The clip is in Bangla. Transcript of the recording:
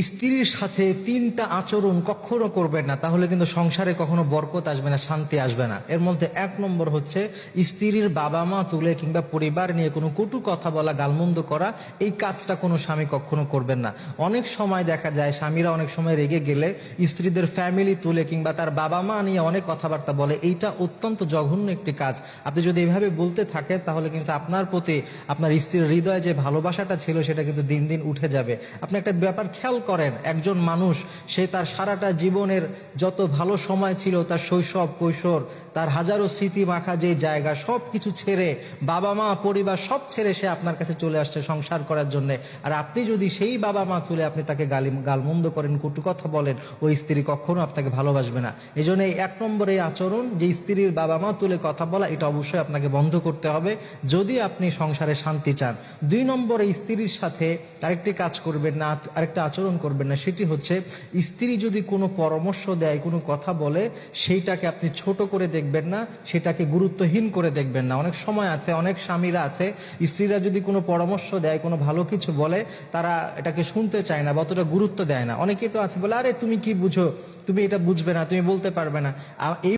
স্ত্রীর সাথে তিনটা আচরণ কখনো করবেন না, তাহলে কিন্তু সংসারে কখনো বরকত আসবে না, শান্তি আসবে না। এর মধ্যে এক নম্বর হচ্ছে স্ত্রীর বাবা মা তুলে কিংবা পরিবার নিয়ে কোনো কটু কথা বলা, গালমন্দ করা। এই কাজটা কোনো স্বামী কখনো করবেন না। অনেক সময় দেখা যায় স্বামীরা অনেক সময় রেগে গেলে স্ত্রীদের ফ্যামিলি তুলে কিংবা তার বাবা মা নিয়ে অনেক কথাবার্তা বলে। এইটা অত্যন্ত জঘন্য একটি কাজ। আপনি যদি এভাবে বলতে থাকেন তাহলে কিন্তু আপনার প্রতি আপনার স্ত্রীর হৃদয়ে যে ভালোবাসাটা ছিল সেটা কিন্তু দিন দিন উঠে যাবে। আপনি একটা ব্যাপার খেয়াল করেন, একজন মানুষ সে তার সারাটা জীবনের যত ভালো সময় ছিল, তার শৈশব কৈশোর, তার হাজারো স্মৃতি মাখা যে জায়গা, সব কিছু ছেড়ে, বাবা মা পরিবার সব ছেড়ে সে আপনার কাছে চলে আসছে সংসার করার জন্য। আর আপনি যদি সেই বাবা মা তুলে আপনি তাকে গালমন্দ করেন, কটু কথা বলেন, ওই স্ত্রী কখনো আপনাকে ভালোবাসবে না। এই জন্য এই এক নম্বরে আচরণ, যে স্ত্রীর বাবা মা তুলে কথা বলা, এটা অবশ্যই আপনাকে বন্ধ করতে হবে যদি আপনি সংসারে শান্তি চান। দুই নম্বরে স্ত্রীর সাথে আরেকটি কাজ করবেন না, আরেকটা আচরণ করবেন না, সেটি হচ্ছে স্ত্রী যদি কোনো পরামর্শ দেয়, কোনো কথা বলে, সেইটাকে আপনি ছোট করে দেখবেন না, সেটাকে গুরুত্বহীন করে দেখবেন না। অনেক সময় আছে, অনেক স্বামীরা আছে, স্ত্রীরা যদি কোনো পরামর্শ দেয়, কোনো ভালো কিছু বলে, তারা এটাকে শুনতে চায় না বা অতটা গুরুত্ব দেয় না। অনেকেই তো আছে বলে, আরে তুমি কি বুঝো, তুমি এটা বুঝবে না, তুমি বলতে পারবে না। এই